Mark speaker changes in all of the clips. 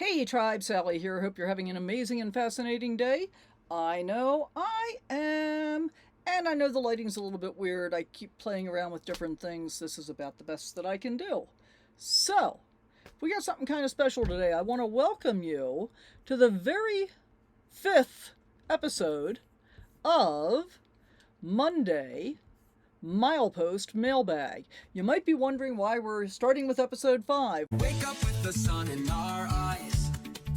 Speaker 1: Hey Tribe, Sally here. Hope you're having an amazing and fascinating day. I know I am. And I know the lighting's a little bit weird. I keep playing around with different things. This is about the best that I can do. So, we got something kind of special today. I want to welcome you to the very fifth episode of Monday Milepost Mailbag. You might be wondering why we're starting with episode 5.
Speaker 2: Wake up with the sun in our eyes.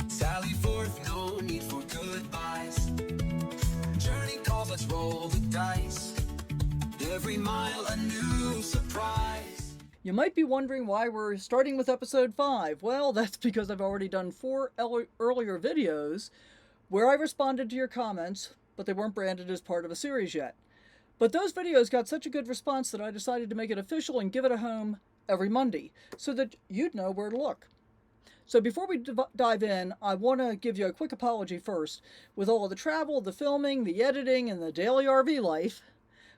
Speaker 2: Sally forth, no need for goodbyes. Journey calls, let's roll the dice. Every mile a new surprise.
Speaker 1: You might be wondering why we're starting with episode 5. Well, that's because I've already done 4 earlier videos where I responded to your comments, but they weren't branded as part of a series yet. But those videos got such a good response that I decided to make it official and give it a home every Monday so that you'd know where to look. So before we dive in, I want to give you a quick apology first. With all of the travel, the filming, the editing, and the daily RV life,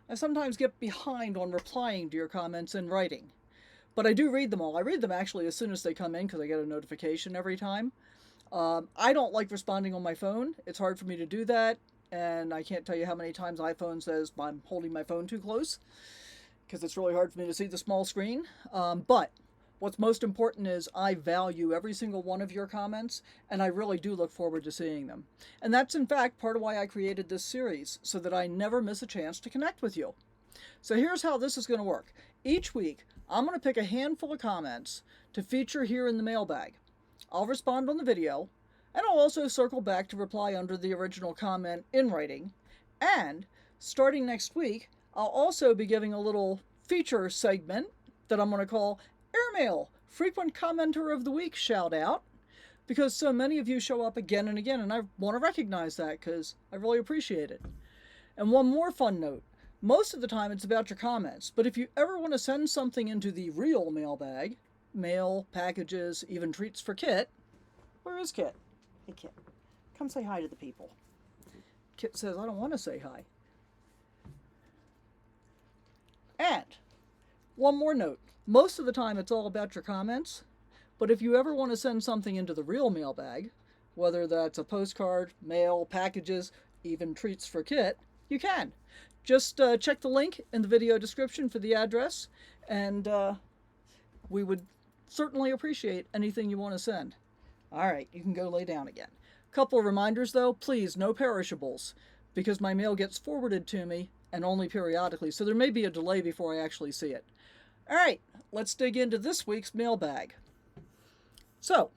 Speaker 1: I sometimes get behind on replying to your comments in writing. But I do read them all. I read them actually as soon as they come in because I get a notification every time. I don't like responding on my phone. It's hard for me to do that. And I can't tell you how many times iPhone says I'm holding my phone too close because it's really hard for me to see the small screen. But what's most important is I value every single one of your comments, and I really do look forward to seeing them. And that's in fact part of why I created this series, so that I never miss a chance to connect with you. So here's how this is going to work. Each week, I'm going to pick a handful of comments to feature here in the mailbag. I'll respond on the video, and I'll also circle back to reply under the original comment in writing. And starting next week, I'll also be giving a little feature segment that I'm going to call Airmail, Frequent Commenter of the Week shout out, because so many of you show up again and again, and I want to recognize that because I really appreciate it. And one more fun note. Most of the time it's about your comments, but if you ever want to send something into the real mailbag, mail, packages, even treats for Kit, where is Kit? Hey, Kit, come say hi to the people. Kit says, I don't want to say hi. And one more note. Most of the time it's all about your comments, but if you ever want to send something into the real mailbag, whether that's a postcard, mail, packages, even treats for Kit, you can. Just check the link in the video description for the address, and we would certainly appreciate anything you want to send. All right, you can go lay down again. Couple of reminders though, please, no perishables, because my mail gets forwarded to me and only periodically, so there may be a delay before I actually see it. All right, let's dig into this week's mailbag. So,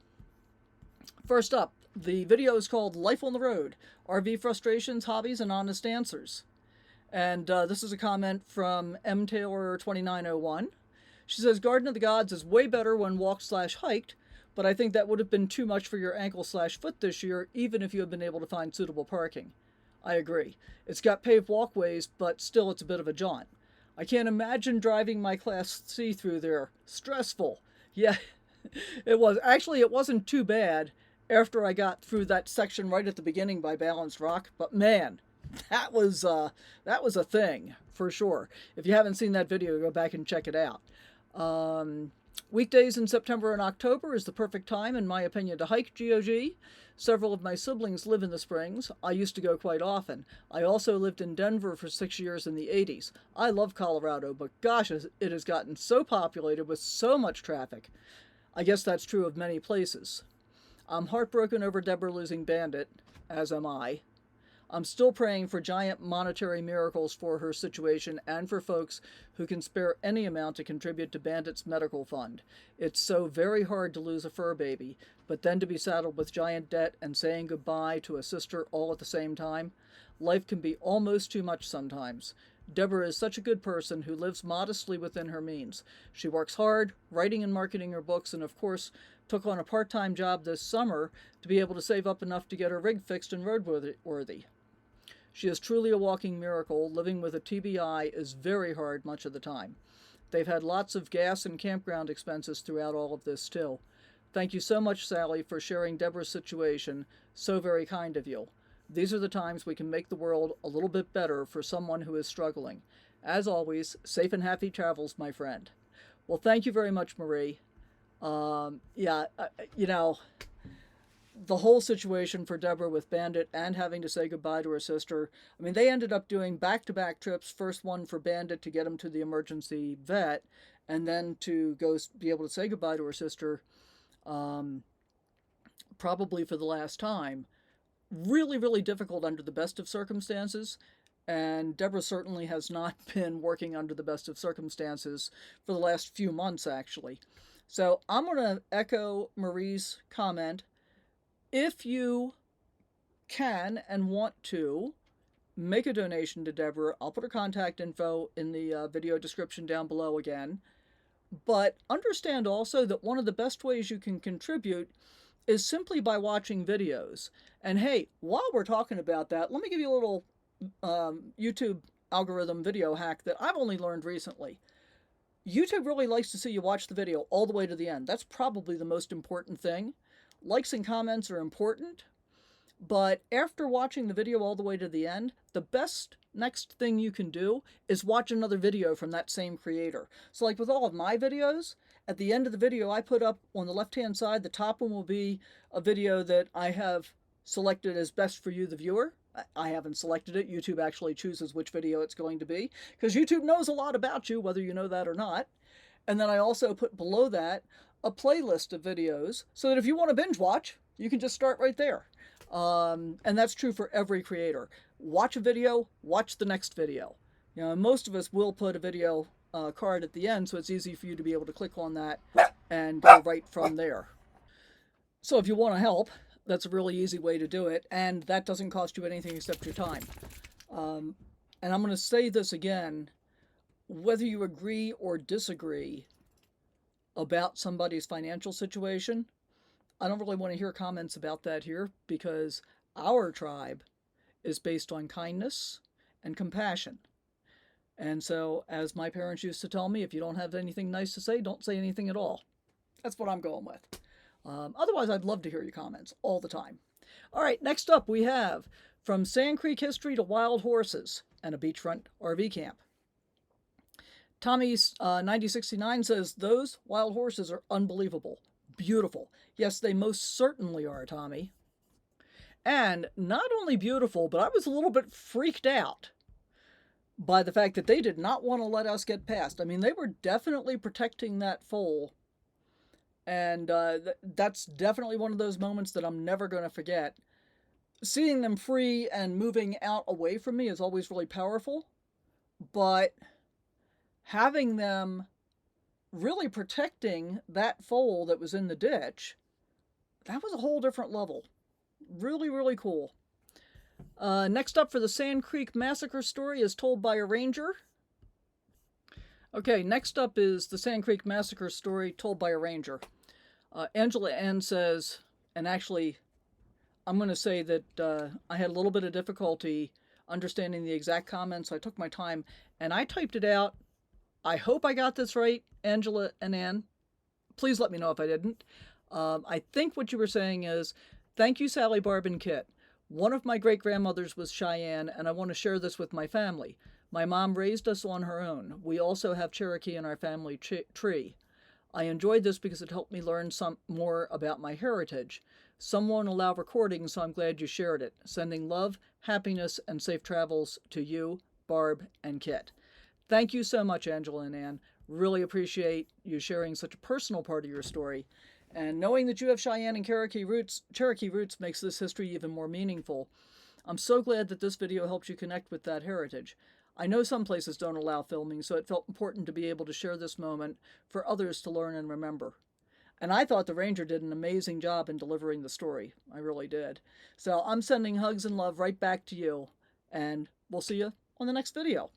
Speaker 1: first up, the video is called Life on the Road, RV Frustrations, Hobbies, and Honest Answers. And this is a comment from M. Taylor 2901. She says, Garden of the Gods is way better when walked/hiked, but I think that would have been too much for your ankle/foot this year, even if you had been able to find suitable parking. I agree. It's got paved walkways, but still it's a bit of a jaunt. I can't imagine driving my Class C through there. Stressful. Yeah, it was. Actually, it wasn't too bad after I got through that section right at the beginning by Balanced Rock, but man, that was a thing for sure. If you haven't seen that video, go back and check it out. Weekdays in September and October is the perfect time, in my opinion, to hike GOG. Several of my siblings live in the Springs. I used to go quite often. I also lived in Denver for 6 years in the 80s. I love Colorado, but gosh, it has gotten so populated with so much traffic. I guess that's true of many places. I'm heartbroken over Debra losing Bandit, as am I. I'm still praying for giant monetary miracles for her situation and for folks who can spare any amount to contribute to Bandit's medical fund. It's so very hard to lose a fur baby, but then to be saddled with giant debt and saying goodbye to a sister all at the same time. Life can be almost too much sometimes. Debra is such a good person who lives modestly within her means. She works hard, writing and marketing her books, and of course, took on a part-time job this summer to be able to save up enough to get her rig fixed and roadworthy. She is truly a walking miracle. Living with a TBI is very hard much of the time. They've had lots of gas and campground expenses throughout all of this too. Thank you so much, Sally, for sharing Debra's situation. So very kind of you. These are the times we can make the world a little bit better for someone who is struggling. As always, safe and happy travels, my friend. Well, thank you very much, Marie. Yeah, you know, the whole situation for Debra with Bandit and having to say goodbye to her sister. I mean, they ended up doing back-to-back trips. First one for Bandit to get him to the emergency vet, and then to go be able to say goodbye to her sister, probably for the last time. Really, really difficult under the best of circumstances. And Debra certainly has not been working under the best of circumstances for the last few months, actually. So I'm going to echo Marie's comment. If you can and want to, make a donation to Debra. I'll put her contact info in the video description down below again. But understand also that one of the best ways you can contribute is simply by watching videos. And hey, while we're talking about that, let me give you a little YouTube algorithm video hack that I've only learned recently. YouTube really likes to see you watch the video all the way to the end. That's probably the most important thing. Likes and comments are important, but after watching the video all the way to the end, the best next thing you can do is watch another video from that same creator. So like with all of my videos, at the end of the video I put up on the left-hand side, the top one will be a video that I have selected as best for you, the viewer. I haven't selected it. YouTube actually chooses which video it's going to be, because YouTube knows a lot about you, whether you know that or not. And then I also put below that a playlist of videos, so that if you want to binge watch, you can just start right there. And that's true for every creator. Watch a video, watch the next video. You know, most of us will put a video card at the end, so it's easy for you to be able to click on that and go right from there. So if you want to help, that's a really easy way to do it, and that doesn't cost you anything except your time. And I'm going to say this again, whether you agree or disagree about somebody's financial situation, I don't really want to hear comments about that here, because our tribe is based on kindness and compassion. And so, as my parents used to tell me, if you don't have anything nice to say, don't say anything at all. That's what I'm going with. Otherwise, I'd love to hear your comments all the time. All right, next up we have From Sand Creek History to Wild Horses and a Beachfront RV Camp. Tommy's 9069 says, those wild horses are unbelievable. Beautiful. Yes, they most certainly are, Tommy. And not only beautiful, but I was a little bit freaked out by the fact that they did not want to let us get past. I mean, they were definitely protecting that foal. And that's definitely one of those moments that I'm never going to forget. Seeing them free and moving out away from me is always really powerful. But having them really protecting that foal that was in the ditch, that was a whole different level. Really, really cool. Next up for the Sand Creek Massacre story is told by a ranger. Okay, next up is the Sand Creek Massacre story told by a ranger. Angela Ann says, and actually, I'm going to say that I had a little bit of difficulty understanding the exact comments, so I took my time, and I typed it out. I hope I got this right, Angela and Ann. Please let me know if I didn't. I think what you were saying is, thank you, Sally, Barb, and Kit. One of my great-grandmothers was Cheyenne, and I want to share this with my family. My mom raised us on her own. We also have Cherokee in our family tree. I enjoyed this because it helped me learn some more about my heritage. Some won't allow recording, so I'm glad you shared it. Sending love, happiness, and safe travels to you, Barb, and Kit. Thank you so much, Angela and Ann. Really appreciate you sharing such a personal part of your story. And knowing that you have Cheyenne and Cherokee roots makes this history even more meaningful. I'm so glad that this video helps you connect with that heritage. I know some places don't allow filming, so it felt important to be able to share this moment for others to learn and remember. And I thought the ranger did an amazing job in delivering the story. I really did. So I'm sending hugs and love right back to you, and we'll see you on the next video.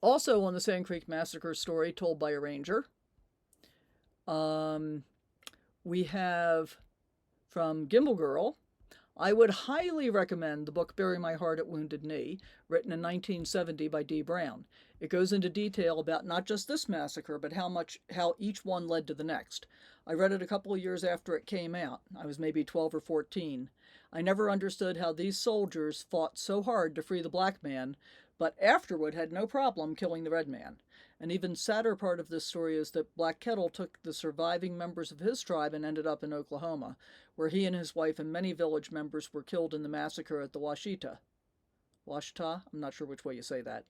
Speaker 1: Also on the Sand Creek Massacre story told by a ranger, we have from Gimbal Girl. I would highly recommend the book Bury My Heart at Wounded Knee, written in 1970 by D. Brown. It goes into detail about not just this massacre, but how each one led to the next. I read it a couple of years after it came out. I was maybe 12 or 14. I never understood how these soldiers fought so hard to free the black man, but afterward had no problem killing the Red Man. An even sadder part of this story is that Black Kettle took the surviving members of his tribe and ended up in Oklahoma, where he and his wife and many village members were killed in the massacre at the Washita. Washita? I'm not sure which way you say that.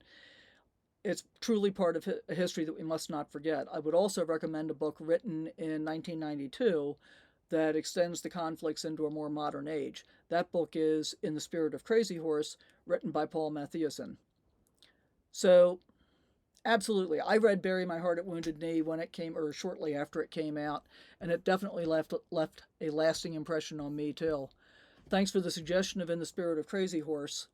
Speaker 1: It's truly part of a history that we must not forget. I would also recommend a book written in 1992 that extends the conflicts into a more modern age. That book is In the Spirit of Crazy Horse, written by Paul Matthiessen. So, absolutely, I read Bury My Heart at Wounded Knee when it came, or shortly after it came out, and it definitely left a lasting impression on me too. Thanks for the suggestion of In the Spirit of Crazy Horse.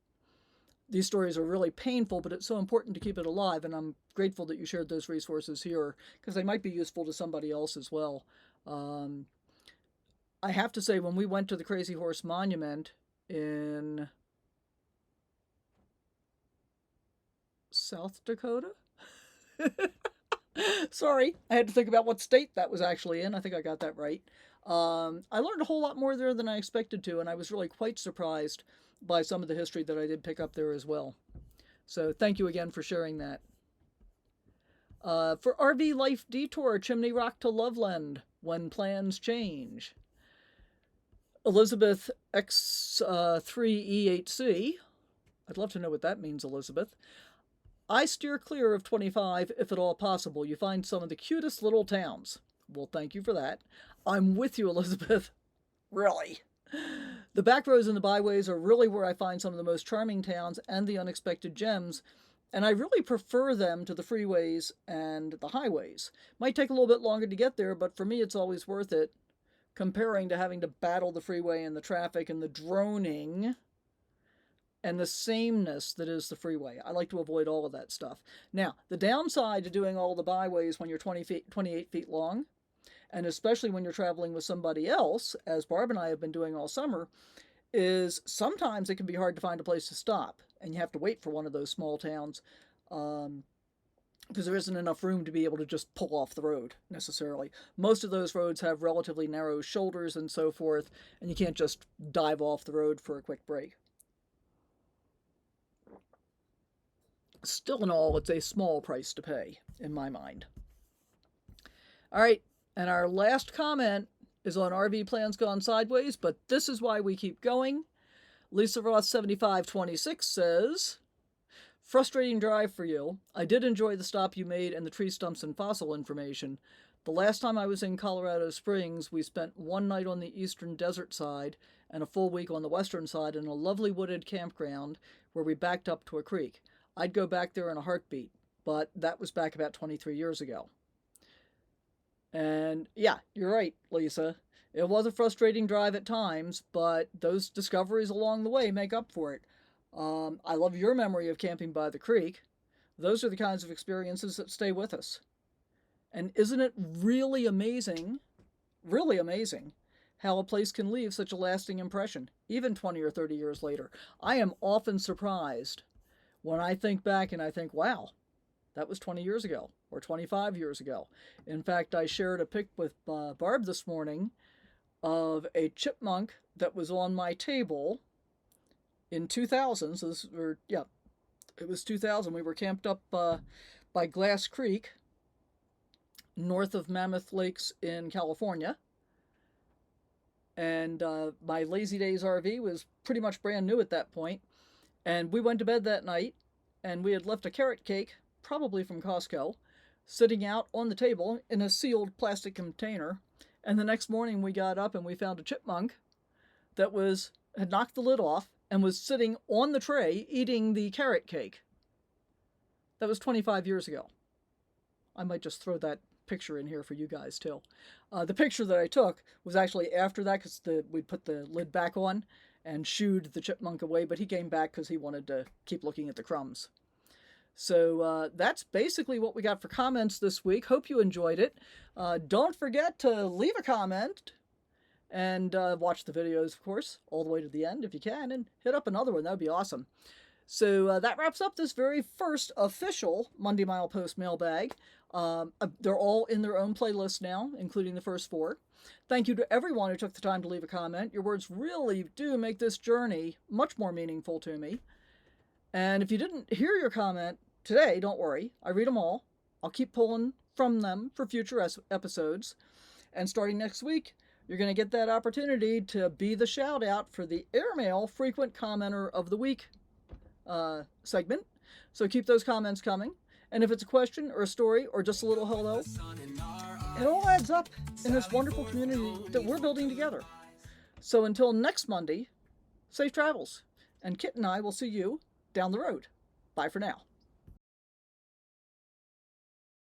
Speaker 1: These stories are really painful, but it's so important to keep it alive, and I'm grateful that you shared those resources here, because they might be useful to somebody else as well. I have to say, when we went to the Crazy Horse Monument in South Dakota? Sorry, I had to think about what state that was actually in. I think I got that right. I learned a whole lot more there than I expected to, and I was really quite surprised by some of the history that I did pick up there as well. So thank you again for sharing that. For RV Life Detour, Chimney Rock to Loveland, When Plans Change. Elizabeth X3E8C. I'd love to know what that means, Elizabeth. I steer clear of 25 if at all possible. You find some of the cutest little towns. Well, thank you for that. I'm with you, Elizabeth. Really. The back roads and the byways are really where I find some of the most charming towns and the unexpected gems, and I really prefer them to the freeways and the highways. Might take a little bit longer to get there, but for me it's always worth it, comparing to having to battle the freeway and the traffic and the droning and the sameness that is the freeway. I like to avoid all of that stuff. Now, the downside to doing all the byways when you're 28 feet long, and especially when you're traveling with somebody else, as Barb and I have been doing all summer, is sometimes it can be hard to find a place to stop, and you have to wait for one of those small towns, because there isn't enough room to be able to just pull off the road, necessarily. Most of those roads have relatively narrow shoulders and so forth, and you can't just dive off the road for a quick break. Still in all, it's a small price to pay, in my mind. All right, and our last comment is on RV Plans Gone Sideways, but this is why we keep going. Lisa Ross 7526 says, frustrating drive for you. I did enjoy the stop you made and the tree stumps and fossil information. The last time I was in Colorado Springs, we spent one night on the eastern desert side and a full week on the western side in a lovely wooded campground where we backed up to a creek. I'd go back there in a heartbeat, but that was back about 23 years ago. And yeah, you're right, Lisa. It was a frustrating drive at times, but those discoveries along the way make up for it. I love your memory of camping by the creek. Those are the kinds of experiences that stay with us. And isn't it really amazing, how a place can leave such a lasting impression, even 20 or 30 years later? I am often surprised when I think back and I think, wow, that was 20 years ago or 25 years ago. In fact, I shared a pic with Barb this morning of a chipmunk that was on my table in 2000. So it was 2000. We were camped up by Glass Creek, north of Mammoth Lakes in California. And my Lazy Days RV was pretty much brand new at that point. And we went to bed that night, and we had left a carrot cake, probably from Costco, sitting out on the table in a sealed plastic container. And the next morning we got up and we found a chipmunk that had knocked the lid off and was sitting on the tray eating the carrot cake. That was 25 years ago. I might just throw that picture in here for you guys too. The picture that I took was actually after that, because we put the lid back on and shooed the chipmunk away, but he came back because he wanted to keep looking at the crumbs. So that's basically what we got for comments this week. Hope you enjoyed it. Don't forget to leave a comment and watch the videos, of course, all the way to the end if you can, and hit up another one. That would be awesome. So that wraps up this very first official Monday Milepost Mailbag. They're all in their own playlist now, including the first 4. Thank you to everyone who took the time to leave a comment. Your words really do make this journey much more meaningful to me. And if you didn't hear your comment today, don't worry. I read them all. I'll keep pulling from them for future episodes. And starting next week, you're going to get that opportunity to be the shout out for the Airmail Frequent Commenter of the Week segment. So keep those comments coming. And if it's a question or a story or just a little hello, it all adds up in this wonderful community that we're building together. So until next Monday, safe travels. And Kit and I will see you down the road. Bye for now.